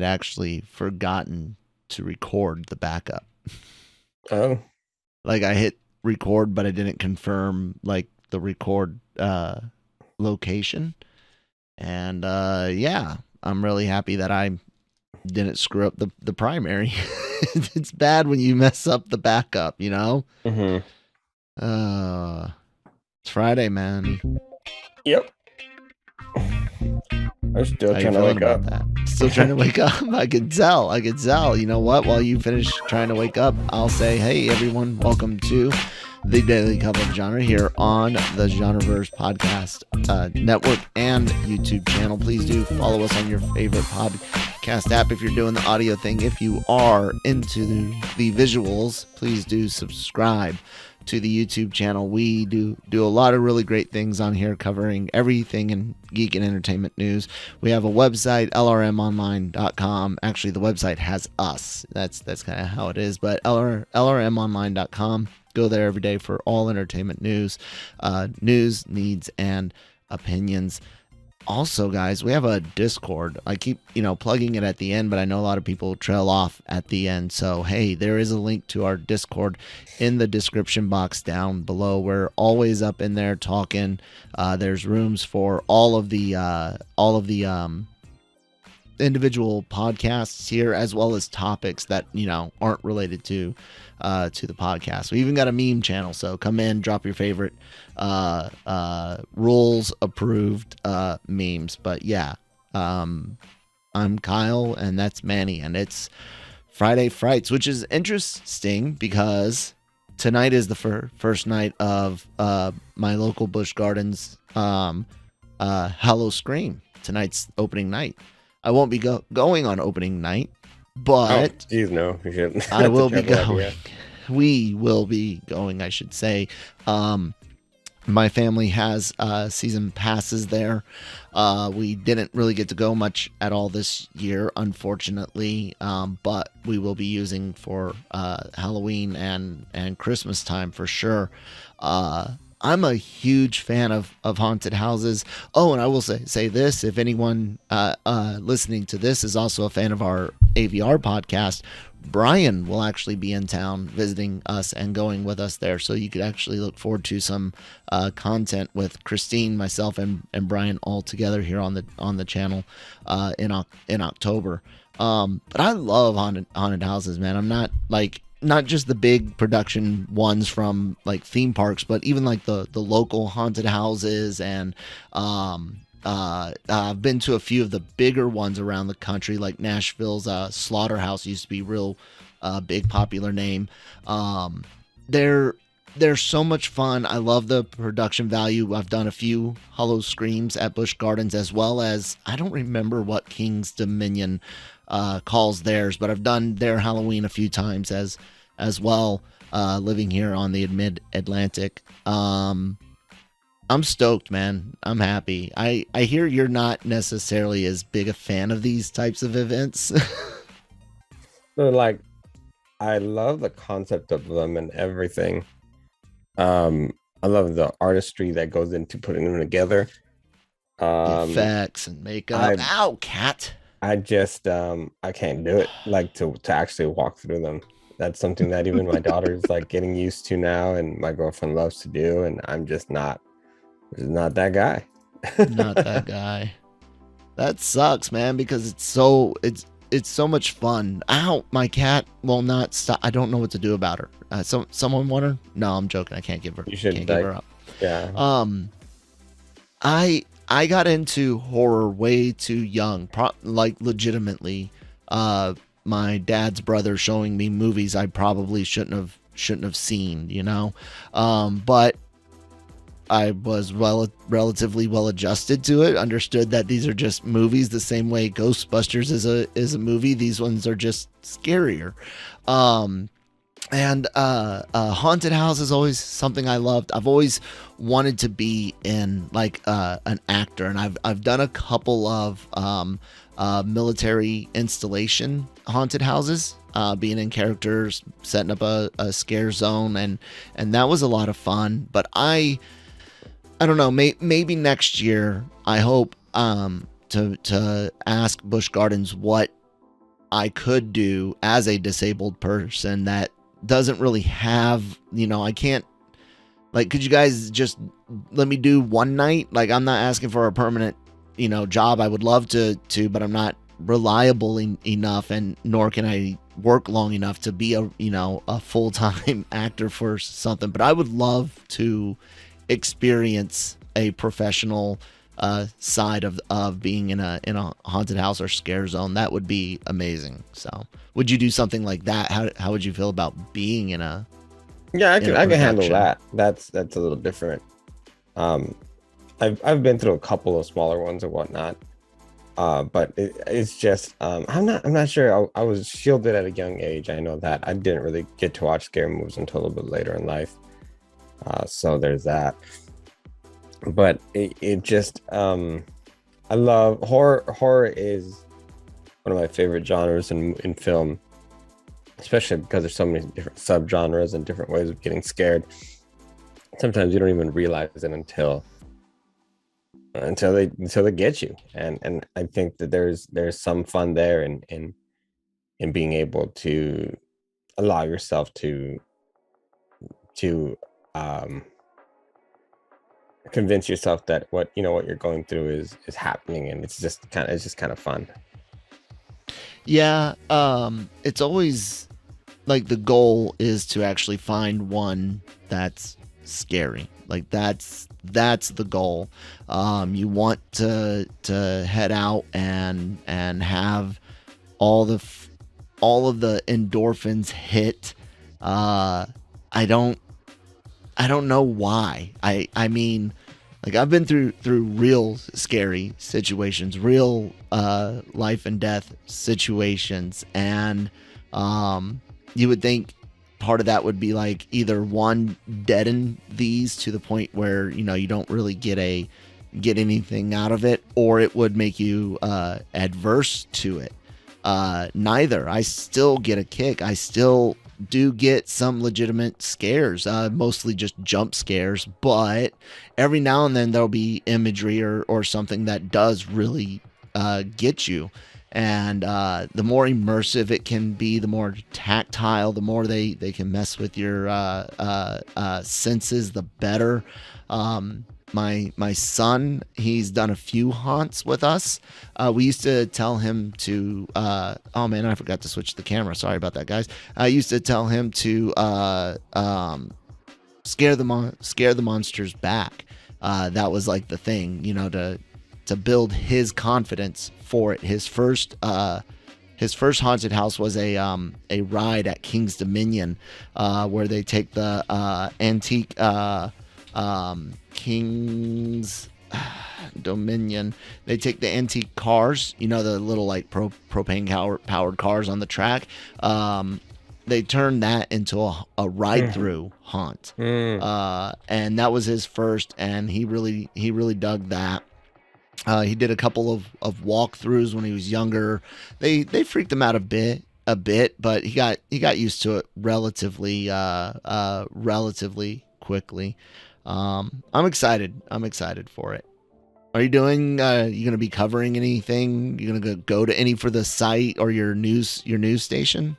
had actually forgotten to record the backup. Oh. Like I hit record, but I didn't confirm like the record location. And yeah, I'm really happy that I didn't screw up the primary. It's bad when you mess up the backup, you know? Mm-hmm. It's Friday, man. Yep. I'm still How you trying to feeling wake about up. that? Still trying to wake up? I could tell. I could tell. You know what? While you finish trying to wake up, I'll say, hey, everyone, welcome to the Daily Cup of Genre here on the Genreverse Podcast Network and YouTube channel. Please do follow us on your favorite podcast app if you're doing the audio thing. If you are into the visuals, please do subscribe to the YouTube channel. We do a lot of really great things on here covering everything in geek and entertainment news. We have a website, lrmonline.com. Actually, the website has us. That's kind of how it is, but lrmonline.com. Go there every day for all entertainment news, needs, and opinions. Also, guys, we have a Discord. I keep, plugging it at the end, but I know a lot of people trail off at the end. So, hey, there is a link to our Discord in the description box down below. We're always up in there talking. There's rooms for all of the individual podcasts here, as well as topics that aren't related to the podcast. We even got a meme channel, so come in, drop your favorite rules approved memes. But yeah, I'm Kyle, and that's Manny, and it's Friday Frights, which is interesting because tonight is the first night of my local Busch Gardens Howl-O-Scream. Tonight's opening night. I won't be going on opening night, but geez, no, you shouldn't. I will be going. Idea. We will be going, I should say. My family has season passes there. We didn't really get to go much at all this year, unfortunately, but we will be using for Halloween and Christmas time for sure. I'm a huge fan of haunted houses. Oh, and I will say this: if anyone listening to this is also a fan of our AVR podcast, Brian will actually be in town visiting us and going with us there. So you could actually look forward to some content with Christine, myself, and Brian all together here on the channel in October. But I love haunted houses, man. I'm not just the big production ones from like theme parks, but even like the local haunted houses. And I've been to a few of the bigger ones around the country, like Nashville's Slaughterhouse used to be real big popular name. They're so much fun. I love the production value. I've done a few Howl-O-Screams at Busch Gardens, as well as, I don't remember what King's Dominion calls theirs, but I've done their Halloween a few times as well, living here on the mid-Atlantic. I'm stoked, man. I'm happy. I hear you're not necessarily as big a fan of these types of events. So, like, I love the concept of them and everything. I love the artistry that goes into putting them together. The effects and makeup. Ow, cat. I just I can't do it, like to actually walk through them. That's something that even my daughter's like getting used to now, and my girlfriend loves to do, and I'm just not that guy. Not that guy. That sucks, man, because it's so much fun. Ow, my cat will not stop. I don't know what to do about her. Someone want her? No, I'm joking. I can't give her. You should give her up. Yeah. I got into horror way too young, like legitimately. My dad's brother showing me movies I probably shouldn't have seen, but I was relatively well adjusted to it. Understood that these are just movies, the same way Ghostbusters is a movie. These ones are just scarier. And haunted house is always something I loved. I've always wanted to be in like an actor, and I've done a couple of military installation haunted houses, being in characters, setting up a scare zone, and that was a lot of fun. But I don't know, maybe next year I hope to ask Busch Gardens what I could do as a disabled person that doesn't really have, I can't, like, could you guys just let me do one night? Like, I'm not asking for a permanent, job. I would love to, but I'm not reliable enough, and nor can I work long enough to be a full-time actor for something. But I would love to experience a professional side of being in a haunted house or scare zone. That would be amazing. So, would you do something like that? How would you feel about being in a Yeah, I can handle production? that. That's a little different. I've been through a couple of smaller ones and whatnot. But it's just I'm not sure. I was shielded at a young age. I know that I didn't really get to watch scary movies until a little bit later in life. So there's that. But it just I love horror. Horror is one of my favorite genres in film, especially because there's so many different subgenres and different ways of getting scared. Sometimes you don't even realize it until they get you, and I think that there's some fun there in being able to allow yourself to um convince yourself that what you're going through is happening, and it's just kind of fun. Yeah, it's always like the goal is to actually find one that's scary. Like that's the goal. You want to head out and have all all of the endorphins hit. I don't know why. I mean, like, I've been through real scary situations, real life and death situations, and you would think part of that would be like either one, deaden these to the point where you don't really get anything out of it, or it would make you adverse to it. Neither. I still get a kick. I still do get some legitimate scares, mostly just jump scares, but every now and then there'll be imagery or something that does really get you. And the more immersive it can be, the more tactile, the more they can mess with your senses, the better. My son, he's done a few haunts with us. We used to tell him to oh man, I forgot to switch the camera. Sorry about that, guys. I used to tell him to scare the monsters back. That was like the thing, to build his confidence for it. His first haunted house was a ride at King's Dominion, where they take the antique King's Dominion. They take the antique cars, the little like propane powered cars on the track. They turned that into a ride through haunt, and that was his first, and he really dug that. He did a couple of walkthroughs when he was younger. They freaked him out a bit, but he got used to it relatively quickly. I'm excited. I'm excited for it. Are you doing? You gonna be covering anything? You gonna go to any for the site or your news station?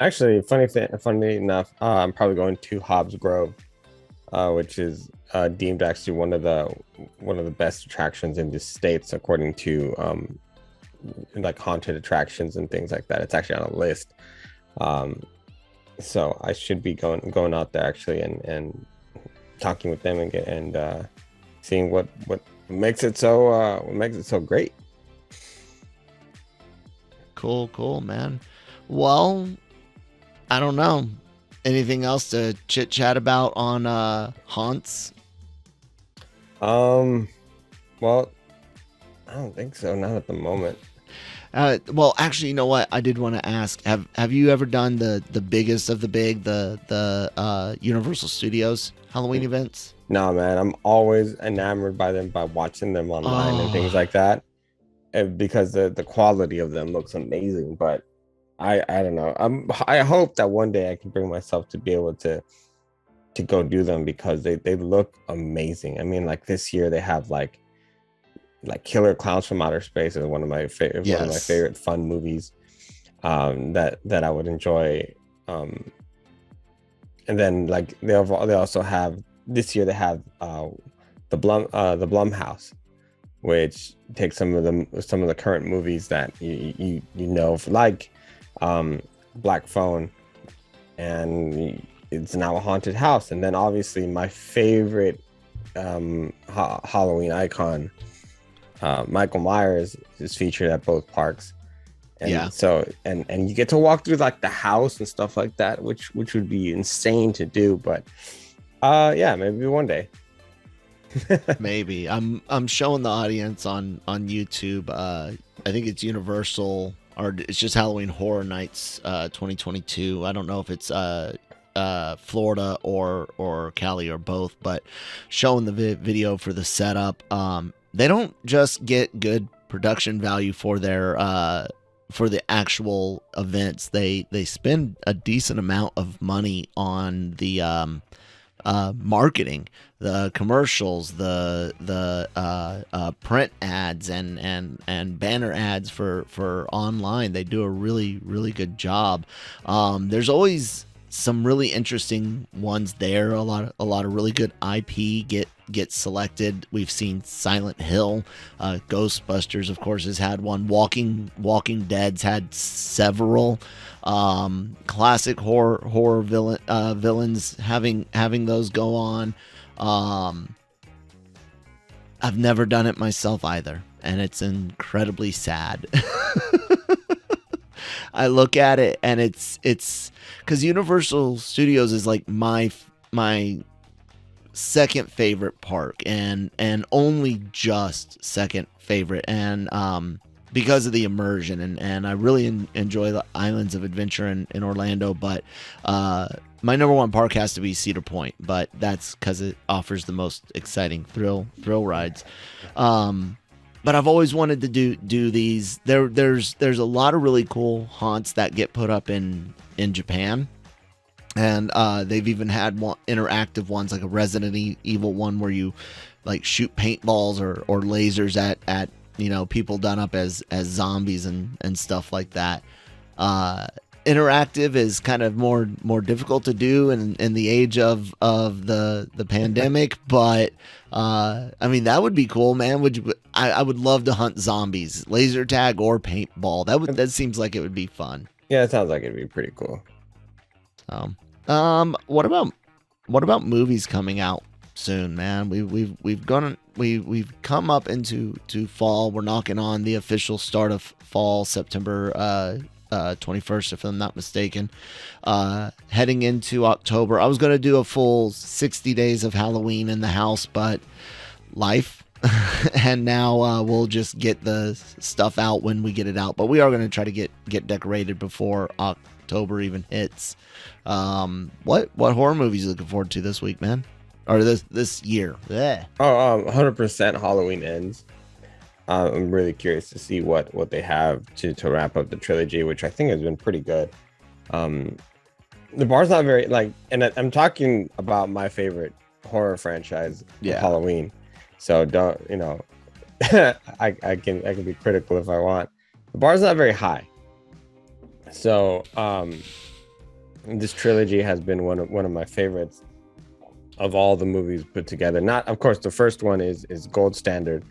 Actually, funny enough, I'm probably going to Hobbs Grove, which is deemed actually one of the best attractions in the States, according to like haunted attractions and things like that. It's actually on a list. So I should be going out there actually and talking with them and seeing what makes it so great. Cool, man. Well, I don't know. Anything else to chit chat about on haunts? Well, I don't think so. Not at the moment. Well, actually, you know what? I did want to ask. Have you ever done the biggest of the big, the Universal Studios Halloween events? No, man. I'm always enamored by them by watching them online and things like that, and because the quality of them looks amazing. But I don't know. I hope that one day I can bring myself to be able to go do them, because they look amazing. I mean, like this year they have like Killer Clowns from Outer Space is one of my favorite fun movies. that I would enjoy. And then like they also have this year they have the Blumhouse, which takes some of the current movies that you know, like Black Phone, and it's now a haunted house. And then obviously my favorite Halloween icon, Michael Myers, is featured at both parks. And so and you get to walk through like the house and stuff like that, which would be insane to do. But yeah, maybe one day. Maybe. I'm showing the audience on YouTube. I think it's Universal, or it's just Halloween Horror Nights 2022. I don't know if it's Florida or Cali or both, but showing the video for the setup. They don't just get good production value for their for the actual events. They spend a decent amount of money on the marketing, the commercials, the print ads and banner ads for online. They do a really good job. There's always some really interesting ones there. A lot of really good IP get selected. We've seen Silent Hill, Ghostbusters, of course, has had one. Walking Dead's had several. Classic horror villains having those go on. I've never done it myself either, and it's incredibly sad. I look at it and it's because Universal Studios is like my second favorite park, and only just second favorite, and because of the immersion, and I really enjoy the Islands of Adventure in Orlando, but my number one park has to be Cedar Point, but that's because it offers the most exciting thrill rides. But I've always wanted to do these. There's a lot of really cool haunts that get put up in Japan. And they've even had interactive ones, like a Resident Evil one where you like shoot paintballs or lasers at people done up as zombies and stuff like that. Interactive is kind of more difficult to do in the age of the pandemic, but I mean, that would be cool, man. I would love to hunt zombies, laser tag or paintball. That seems like it would be fun. Yeah, it sounds like it'd be pretty cool. What about movies coming out soon, man? We've come up into fall. We're knocking on the official start of fall, September 21st, if I'm not mistaken. Heading into October, I was going to do a full 60 days of Halloween in the house, but life. And now we'll just get the stuff out when we get it out. But we are going to try to get decorated before October even hits. What horror movies are you looking forward to this week, man? Or this year? Yeah. 100% Halloween Ends. I'm really curious to see what they have to wrap up the trilogy, which I think has been pretty good. The bar's not very and I'm talking about my favorite horror franchise, Halloween. So don't, I can be critical if I want. The bar's not very high. So this trilogy has been one of my favorites of all the movies put together. Not, of course, the first one is gold standard.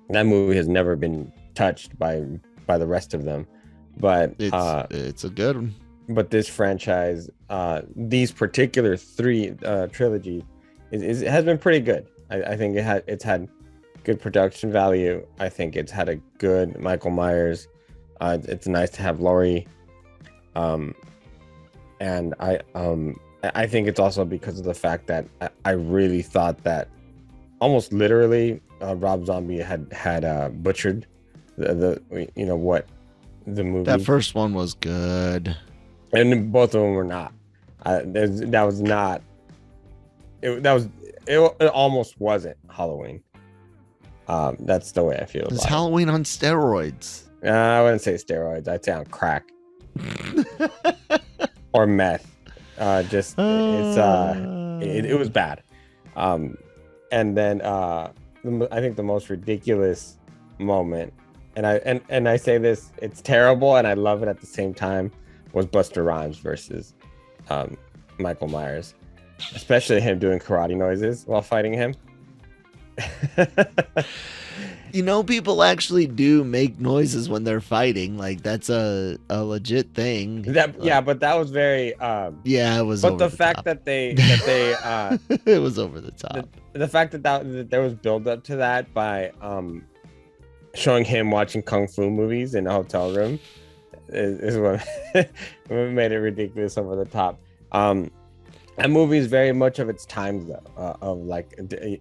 That movie has never been touched by the rest of them, but it's a good one. But this franchise, these particular three trilogy, has been pretty good. I think it's had good production value. I think it's had a good Michael Myers. It's nice to have Laurie, and I think it's also because of the fact that I really thought that almost literally Rob Zombie had butchered the movie. That first one was good, and both of them were not. That was not. It almost wasn't Halloween. That's the way I feel. It's Halloween on steroids. I wouldn't say steroids. I'd say on crack or meth. It was bad. And then I think the most ridiculous moment and I say this, it's terrible and I love it at the same time, was Buster Rhymes versus Michael Myers, especially him doing karate noises while fighting him. You know, people actually do make noises when they're fighting. Like that's a legit thing. Yeah, but that was very yeah, it was. But over the fact top. that they it was over the top. The fact that there was build up to that by showing him watching kung fu movies in a hotel room is what made it ridiculous over the top. That movie is very much of its time though,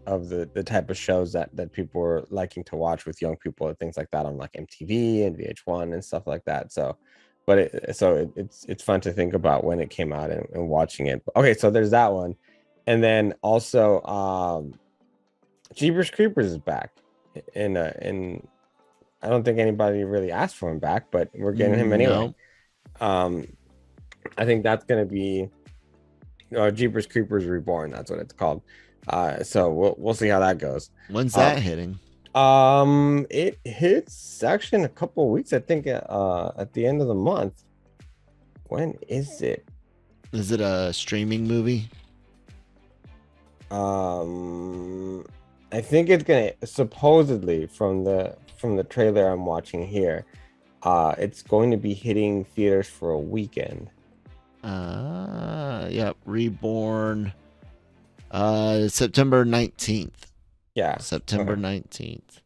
of the type of shows that people were liking to watch with young people and things like that on like MTV and VH1 and stuff like that. So, but it's fun to think about when it came out and watching it. Okay, so there's that one, and then also Jeepers Creepers is back in I don't think anybody really asked for him back, but we're getting him anyway. No. I think that's gonna be Jeepers Creepers Reborn. That's what it's called. So we'll see how that goes. When's that hitting? It hits actually in a couple of weeks. I think at the end of the month. When is it? Is it a streaming movie? I think it's gonna supposedly from the trailer I'm watching here. It's going to be hitting theaters for a weekend. Yeah, Reborn. September 19th. Yeah. September 19th.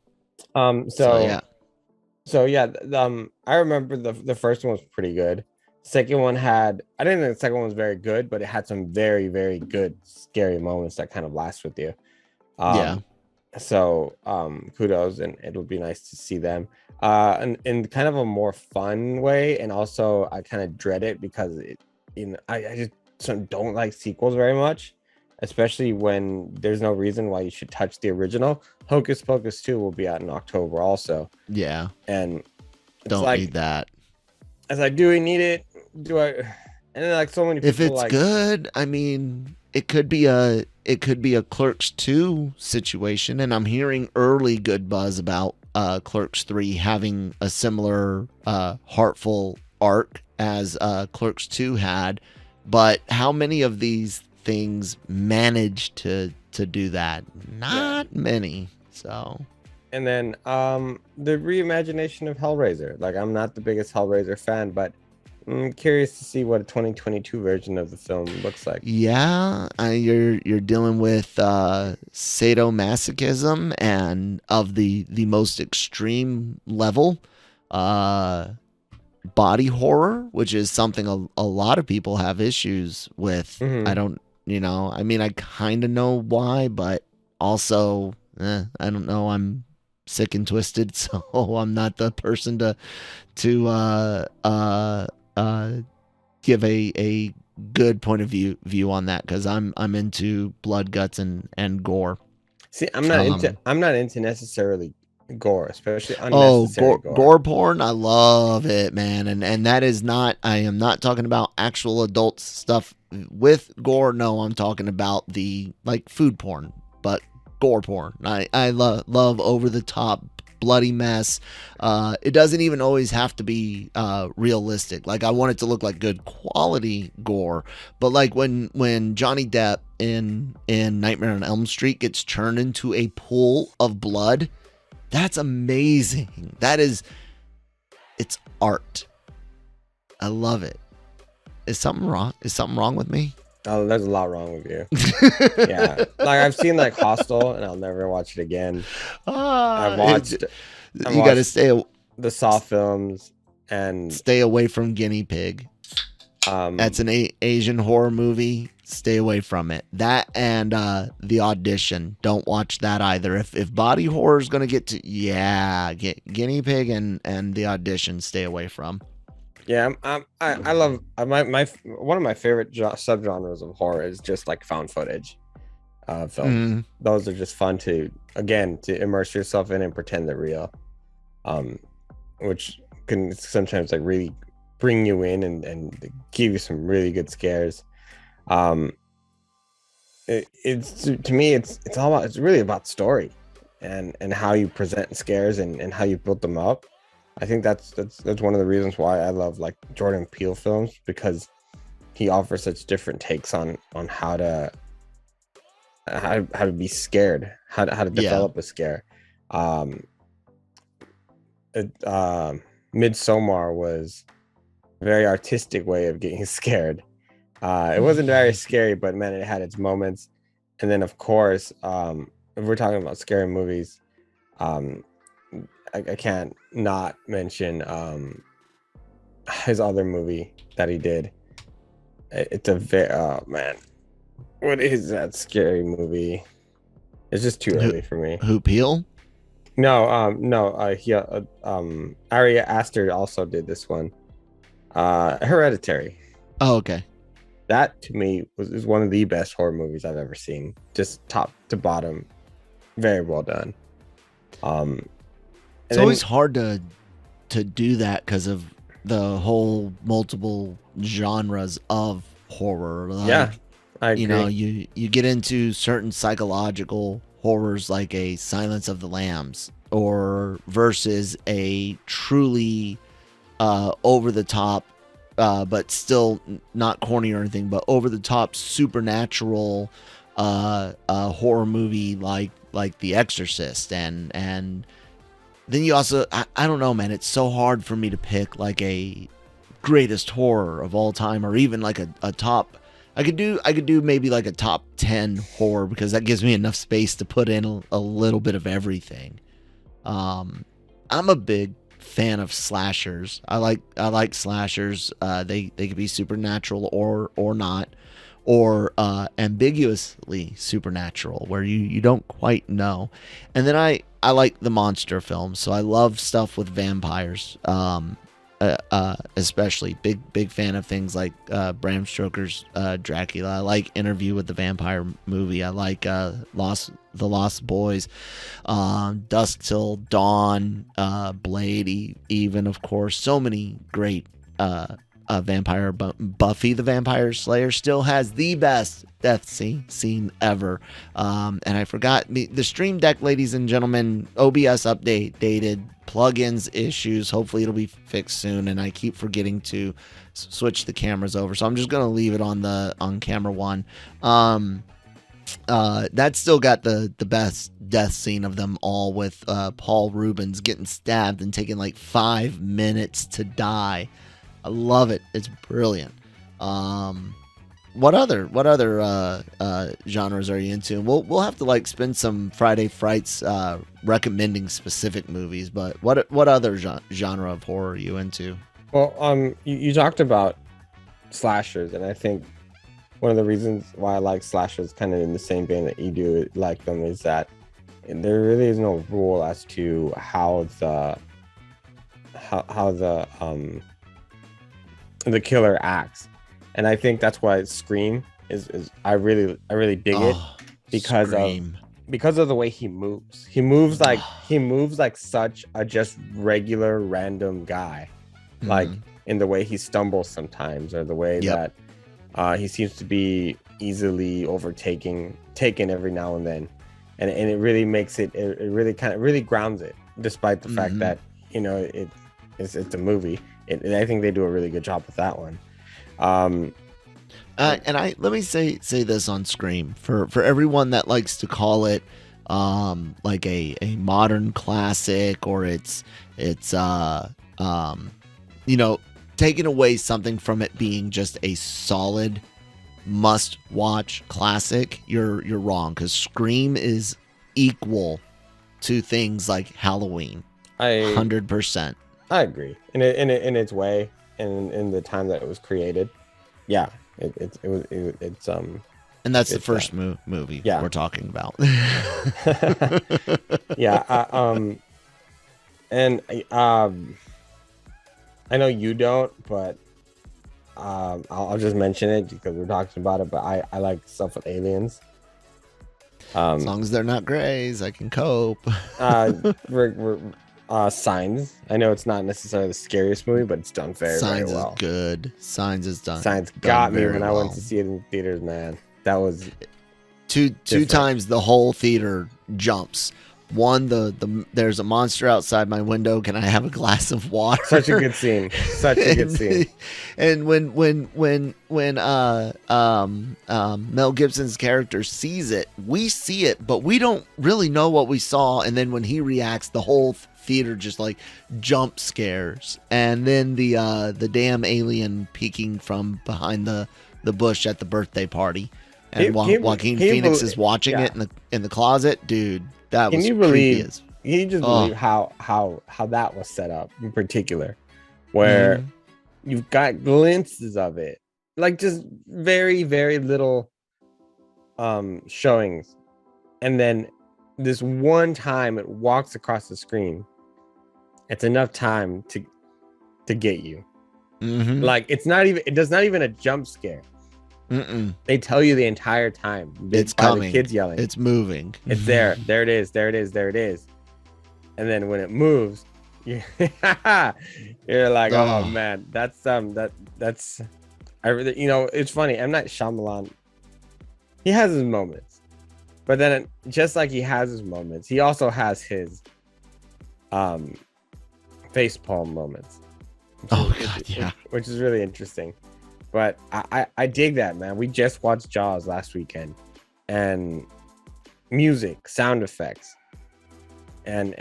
So yeah, I remember the first one was pretty good. Second one I didn't think the second one was very good, but it had some very, very good scary moments that kind of last with you. Yeah. So kudos, and it'll be nice to see them and in kind of a more fun way. And also I kind of dread it because I just don't like sequels very much, especially when there's no reason why you should touch the original. Hocus Pocus 2 will be out in October also. Yeah. And don't need that. It's like, do we need it? Do I? And then like so many people, if it's good, I mean, it could be a Clerks 2 situation, and I'm hearing early good buzz about Clerks 3 having a similar heartful arc as Clerks 2 had. But how many of these things manage to do that? Not many. So. And then the reimagination of Hellraiser. Like, I'm not the biggest Hellraiser fan, but I'm curious to see what a 2022 version of the film looks like. Yeah, you're dealing with sadomasochism and of the most extreme level, body horror, which is something a lot of people have issues with. I don't, I mean, I kind of know why, but also, I don't know. I'm sick and twisted, so I'm not the person to give a good point of view on that, because I'm into blood, guts, and gore. See, I'm not into necessarily gore, especially unnecessary gore porn. I love it, man, and that is not. I am not talking about actual adult stuff with gore. No, I'm talking about the like food porn, but gore porn. I love over the top bloody mess. It doesn't even always have to be realistic. Like, I want it to look like good quality gore, but like when Johnny Depp in Nightmare on Elm Street gets turned into a pool of blood, that's amazing. It's art. I love it. Is something wrong with me? Oh, there's a lot wrong with you. Yeah, like I've seen like Hostel, and I'll never watch it again. I've watched. You got to stay the Saw films and stay away from Guinea Pig. That's an Asian horror movie. Stay away from it. That and The Audition. Don't watch that either. If body horror is gonna get to Guinea Pig and The Audition, stay away from. Yeah, I love my one of my favorite subgenres of horror is just like found footage films. Those are just fun to immerse yourself in and pretend they're real, which can sometimes like really bring you in and give you some really good scares. It's to me it's really about story and how you present scares and how you build them up. I think that's one of the reasons why I love like Jordan Peele films, because he offers such different takes on how to be scared, how to Yeah. develop a scare. Um, Midsommar was a very artistic way of getting scared. It wasn't very scary, but man, it had its moments. And then, of course, if we're talking about scary movies, um, I can't not mention his other movie that he did. It's a very man, what is that scary movie? It's just too early for me. Who, Peele? No, Ari Aster also did this one. Hereditary. Oh, okay. That to me is one of the best horror movies I've ever seen. Just top to bottom, very well done. It's always hard to do that because of the whole multiple genres of horror. Like, yeah, I agree. You know, you get into certain psychological horrors like a Silence of the Lambs, or versus a truly over the top, but still not corny or anything, but over the top supernatural horror movie like The Exorcist, and then you also I don't know, man, it's so hard for me to pick like a greatest horror of all time, or even like a top. I could do maybe like a top 10 horror, because that gives me enough space to put in a little bit of everything. I'm a big fan of slashers. I like slashers. They could be supernatural or not, or ambiguously supernatural, where you don't quite know. And then I like the monster films, so I love stuff with vampires. Especially big fan of things like Bram Stoker's Dracula. I like Interview with the Vampire movie. I like The Lost Boys, Dusk Till Dawn, Blade, even, of course. So many great vampire. Buffy the Vampire Slayer still has the best death scene ever. And I forgot the Stream Deck, ladies and gentlemen. OBS updated, plugins issues. Hopefully it'll be fixed soon, and I keep forgetting to switch the cameras over, so I'm just gonna leave it on camera one. That's still got the best death scene of them all, with Paul Rubens getting stabbed and taking like 5 minutes to die. I love it. It's brilliant. What other genres are you into? And we'll have to like spend some Friday Frights recommending specific movies. But what other genre of horror are you into? Well, you talked about slashers, and I think one of the reasons why I like slashers, kind of in the same vein that you do like them, is that there really is no rule as to how the killer acts. And I think that's why Scream is I really dig it, because of the way he moves. He moves like such a just regular random guy. Mm-hmm. Like in the way he stumbles sometimes, or the way that he seems to be easily taken every now and then. And it really makes it really grounds it, despite the fact that, you know, it's a movie. I think they do a really good job with that one. And let me say this on Scream, for everyone that likes to call it like a modern classic, or it's you know, taking away something from it being just a solid must watch classic, you're wrong, because Scream is equal to things like Halloween. 100%. I agree in its way, and in the time that it was created. Yeah, it's and that's the first movie we're talking about. Yeah. And I know you don't, but I'll just mention it because we're talking about it. But I like stuff with aliens. As long as they're not grays, I can cope. Signs. I know it's not necessarily the scariest movie, but it's done very well. Signs is good. Signs is done. Signs got me when I went to see it in theaters, man. That was two times the whole theater jumps one, there's a monster outside my window. Can I have a glass of water? Such a good scene. Such a good scene. And when Mel Gibson's character sees it, we see it, but we don't really know what we saw. And then when he reacts, the whole theater just like jump scares. And then the damn alien peeking from behind the bush at the birthday party, and Joaquin Phoenix is watching it in the closet, dude. That was creepy. Can you just believe how that was set up in particular, where you've got glimpses of it, like just very, very little showings, and then this one time it walks across the screen. It's enough time to get you. Like it does not even a jump scare. They tell you the entire time. It's coming. The kids yelling. It's moving. It's there. There it is. There it is. There it is. And then when it moves, you're like, oh man, that's I really, it's funny. M. Night Shyamalan, he has his moments, but then just like he has his moments, he also has his facepalm moments. Which is really interesting. But I dig that, man. We just watched Jaws last weekend, and music, sound effects, and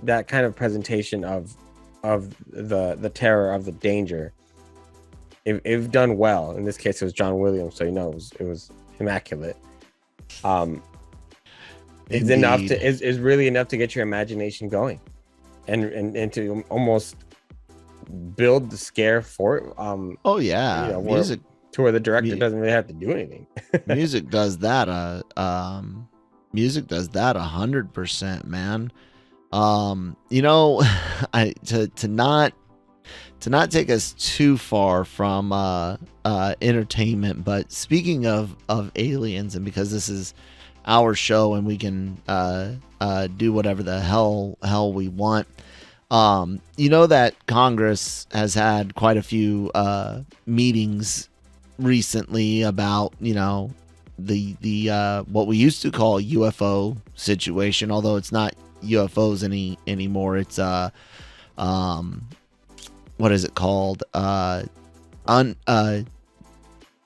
that kind of presentation of the terror, of the danger. It done well. In this case, it was John Williams, so it was immaculate. It's enough to is really enough to get your imagination going, and to almost build the scare for it. Music to where the director doesn't really have to do anything. Music does that. Music does that 100%, man. To not take us too far from entertainment, but speaking of aliens, and because this is our show and we can do whatever the hell we want. That Congress has had quite a few meetings recently about, the what we used to call UFO situation, although it's not UFOs anymore. It's what is it called?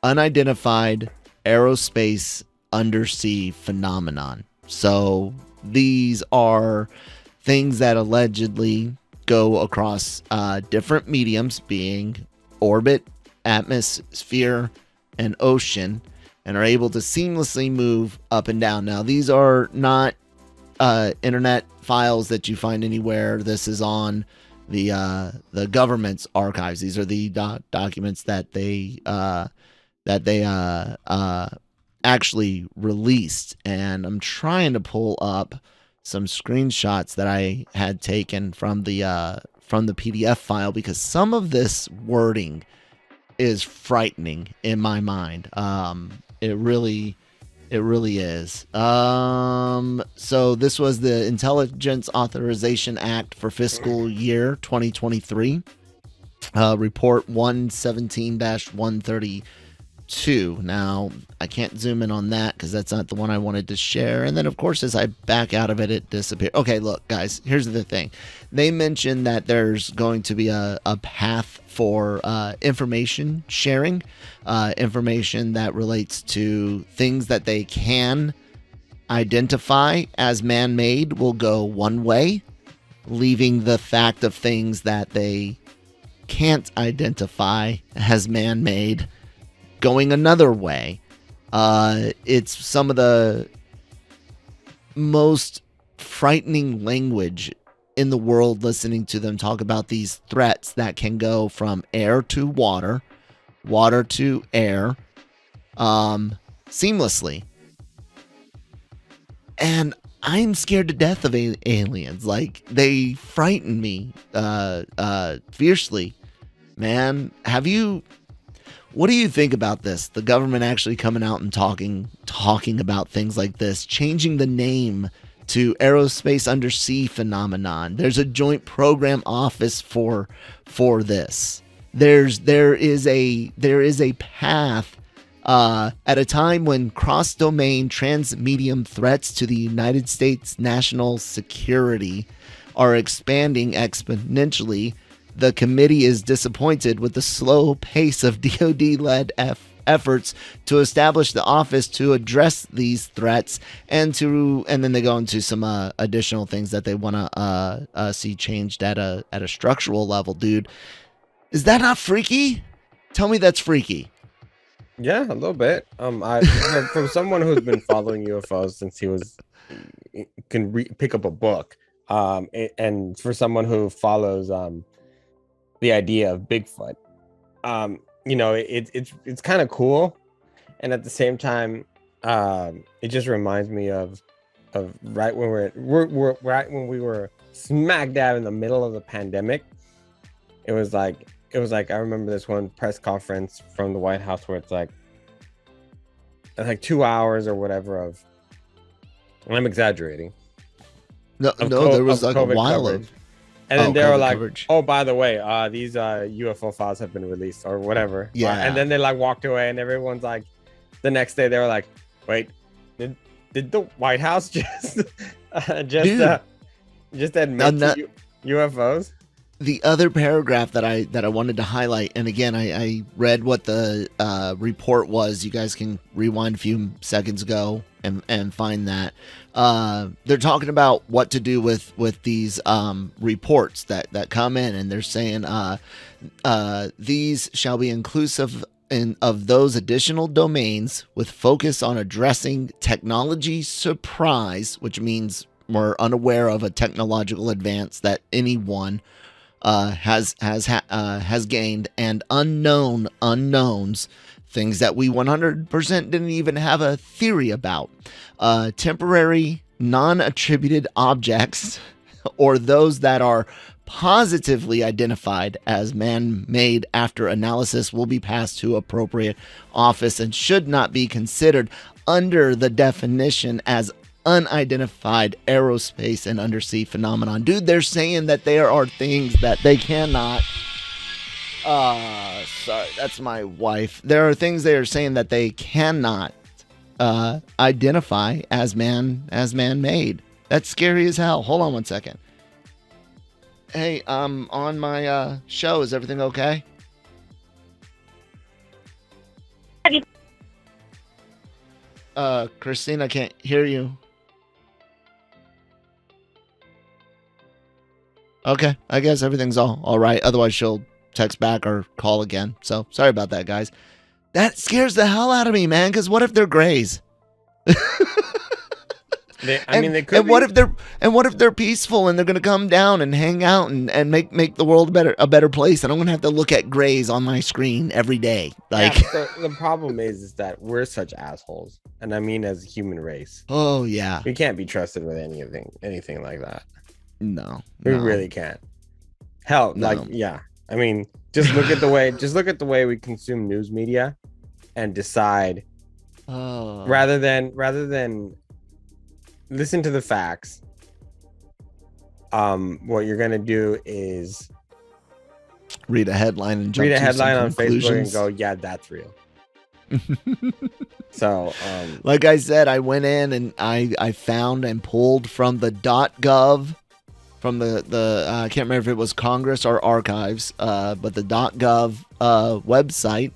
Unidentified aerospace undersea phenomenon. So these are things that allegedly go across different mediums, being orbit, atmosphere, and ocean, and are able to seamlessly move up and down. Now, these are not internet files that you find anywhere. This is on the government's archives. These are the documents that they actually released, and I'm trying to pull up some screenshots that I had taken from the PDF file, because some of this wording is frightening in my mind. It really is. So this was the Intelligence Authorization Act for fiscal year 2023, report 117-132. Now, I can't zoom in on that because that's not the one I wanted to share. And then, of course, as I back out of it, it disappeared. Okay, look, guys, here's the thing. They mentioned that there's going to be a path for information sharing, information that relates to things that they can identify as man-made will go one way, leaving the fact of things that they can't identify as man-made going another way. It's some of the most frightening language in the world, listening to them talk about these threats that can go from air to water, water to air, seamlessly. And I'm scared to death of aliens. Like, they frighten me fiercely. Man, what do you think about this? The government actually coming out and talking about things like this, changing the name to Aerospace Undersea Phenomenon. There's a joint program office for this. There is a path At a time when cross-domain transmedium threats to the United States national security are expanding exponentially, the committee is disappointed with the slow pace of DoD-led efforts to establish the office to address these threats, and then they go into some additional things that they want to see changed at a structural level. Dude, is that not freaky? Tell me that's freaky. Yeah, a little bit. From someone who's been following UFOs since he can pick up a book, and for someone who follows the idea of Bigfoot, it's kind of cool, and at the same time, it just reminds me of right when we're right when we were smack dab in the middle of the pandemic. It was like I remember this one press conference from the White House where it's like 2 hours or whatever of, and I'm exaggerating. No, there was like COVID a while coverage. Of. And then they were like, coverage. "Oh, by the way, these UFO files have been released," or whatever. Yeah. And then they walked away, and everyone's like, the next day they were like, "Wait, did the White House just admit to UFOs?" The other paragraph that I wanted to highlight, and again, I read what the report was. You guys can rewind a few seconds ago and find that. They're talking about what to do with these reports that come in, and they're saying these shall be inclusive of those additional domains with focus on addressing technology surprise, which means we're unaware of a technological advance that anyone has gained, and unknown unknowns, things that we 100% didn't even have a theory about, temporary non-attributed objects, or those that are positively identified as man-made after analysis will be passed to appropriate office and should not be considered under the definition as unidentified aerospace and undersea phenomenon. Dude, they're saying that there are things that they cannot sorry, that's my wife. There are things they are saying that they cannot identify as man-made. That's scary as hell. Hold on one second. Hey, on my show, is everything okay? Christine, I can't hear you. Okay, I guess everything's all right. Otherwise, she'll text back or call again. So sorry about that, guys. That scares the hell out of me, man. Because what if they're grays? They could. And what if they're peaceful and they're gonna come down and hang out and make the world a better place? And I'm gonna have to look at grays on my screen every day. Like, yeah, the problem is that we're such assholes, and I mean as a human race. Oh yeah, we can't be trusted with anything like that. No, we really can't. Hell, no. I mean, just look at the way we consume news media, and decide. Rather than listen to the facts. What you're gonna do is read a headline and read a headline on Facebook and go, "Yeah, that's real." So, like I said, I went in and I found and pulled from the .gov. From the I can't remember if it was Congress or Archives, but the .gov website,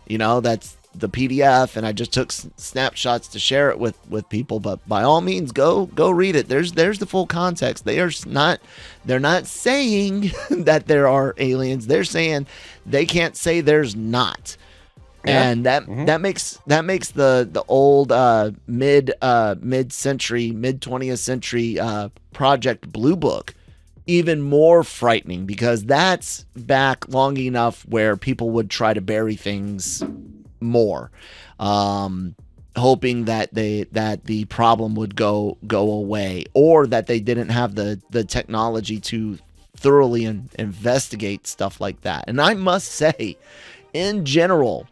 that's the PDF, and I just took snapshots to share it with people. But by all means, go read it. There's the full context. They're not saying that there are aliens. They're saying they can't say there's not. Yeah. And that makes the old mid 20th century Project Blue Book even more frightening, because that's back long enough where people would try to bury things more, hoping that the problem would go away, or that they didn't have the technology to thoroughly investigate stuff like that. And I must say, in general,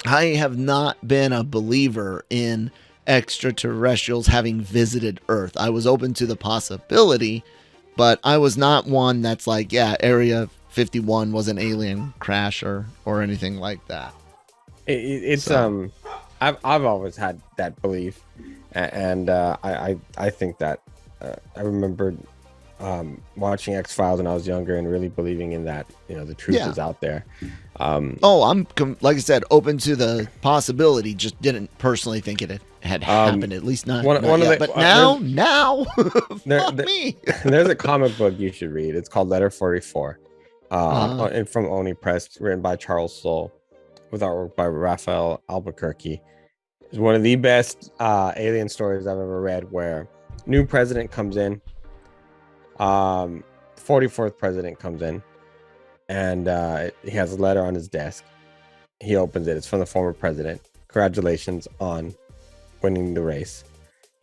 I have not been a believer in extraterrestrials having visited Earth. I was open to the possibility, but I was not one that's like, yeah, Area 51 was an alien crash or anything like that. It's So. I've always had that belief, and I think that I remember watching X-Files when I was younger and really believing in that, the truth Yeah. is out there. Oh, like I said, open to the possibility. Just didn't personally think it had Um, happened. At least not one of yet. the But now, there, fuck there me. there's a comic book you should read. It's called Letter 44, Uh, and from Oni Press, written by Charles Soule, with artwork by Raphael Albuquerque. It's one of the best alien stories I've ever read, where new president comes in, 44th president comes in, and he has a letter on his desk. He opens it. It's from the former president. Congratulations on winning the race.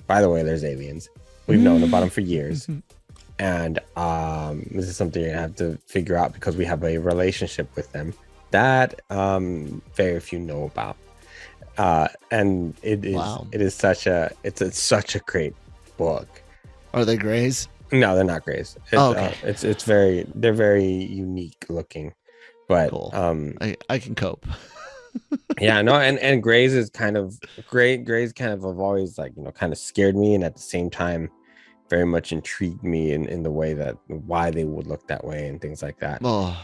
By the way, there's aliens. We've known about them for years. And this is something you're gonna have to figure out, because we have a relationship with them that very few know about. And it is Wow. it is such a great book. Are they grays? No, they're not grays. Oh, okay. They're very unique looking, but Cool. I can cope. yeah, no, and grays is kind of grays kind of have always, like, kind of scared me, and at the same time very much intrigued me in the way that why they would look that way and things like that. Oh,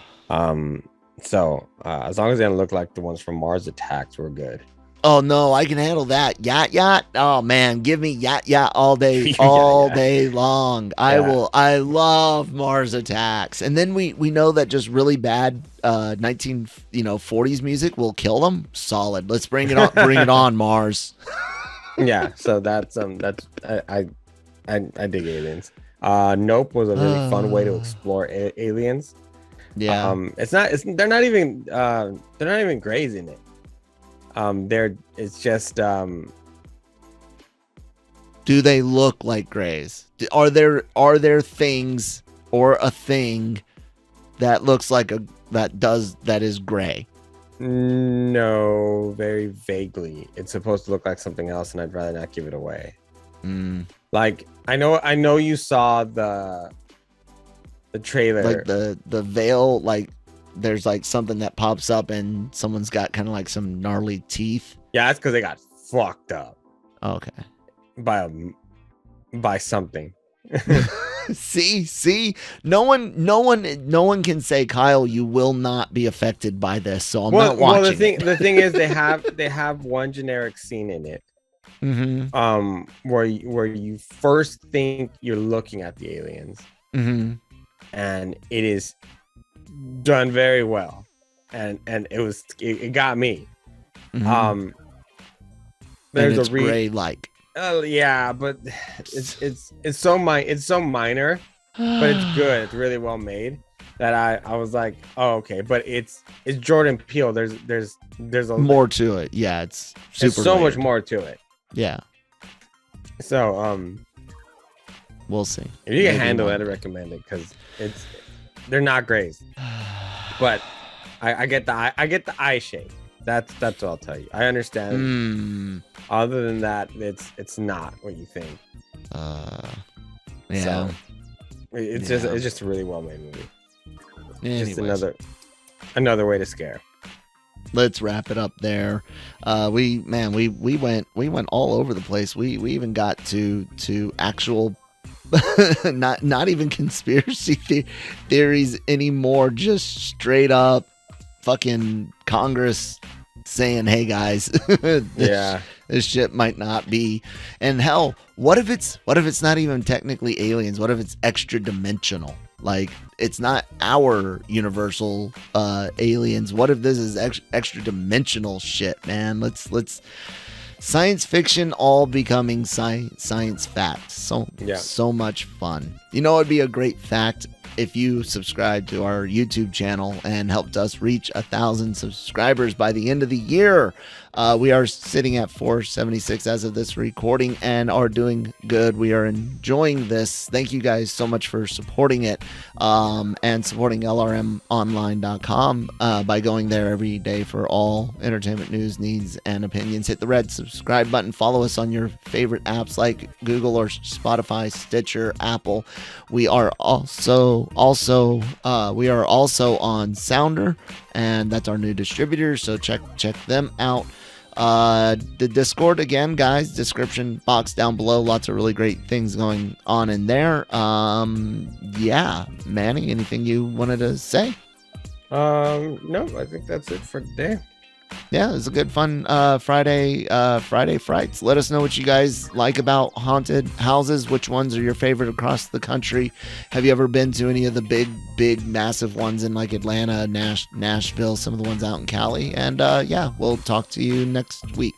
So as long as they don't look like the ones from Mars Attacks, we're good. oh no, I can handle that. Yacht yacht. Oh man, give me yacht yacht all day, Yeah, all yeah. day long. I Yeah. will. I love Mars Attacks, and then we know that just really bad 1940s music will kill them. Solid. Let's bring it on. Bring it on, Mars. Yeah, so that's I dig aliens. Nope was a really fun way to explore aliens. Yeah. They're not even grays in it. It's just Do they look like grays? Are there things or a thing that looks like that is gray? no, very vaguely. It's supposed to look like something else, and I'd rather not give it away. Like, I know you saw the trailer, Like the veil, like there's like something that pops up and someone's got kind of like some gnarly teeth. Yeah, that's because they got fucked up Okay. by something. See, no one can say, Kyle, you will not be affected by this. So I'm not watching. Well, the thing is, they have one generic scene in it, where you first think you're looking at the aliens, and it is done very well, and it got me. There's it's a gray like. yeah, but it's so minor, but it's good. It's really well made, that I was like, oh, okay. But it's Jordan Peele. There's a more to it. Yeah, it's super. There's so layered. much more to it. Yeah. So we'll see. if you can handle it, I recommend it, because they're not grays, but I get the eye shape. That's what I'll tell you. I understand. Other than that, it's not what you think. Yeah. So it's just a really well made movie. Anyways, Just another way to scare. let's wrap it up there. We went all over the place. We even got to actual not even conspiracy theories anymore, just straight up fucking Congress saying, hey guys, this shit might not be. And hell, what if it's not even technically aliens? What if it's extra dimensional? Like, it's not our universal aliens. What if this is extra dimensional shit, man? Let's science fiction all becoming science fact. So much fun. You know, it'd be a great fact if you subscribe to our YouTube channel and helped us reach 1,000 subscribers by the end of the year. We are sitting at 476 as of this recording and are doing good. We are enjoying this. Thank you guys so much for supporting it, and supporting LRMonline.com by going there every day for all entertainment news, needs, and opinions. Hit the red subscribe button. Follow us on your favorite apps like Google or Spotify, Stitcher, Apple. We are also we are also on Sounder, and that's our new distributor. So check them out. The Discord, again, guys, description box down below. Lots of really great things going on in there. Yeah, Manny, anything you wanted to say? No, I think that's it for today. Yeah, it was a good fun Friday Frights. Let us know what you guys like about haunted houses. Which ones are your favorite across the country? Have you ever been to any of the big massive ones in like Atlanta, Nashville, some of the ones out in Cali? And yeah, we'll talk to you next week.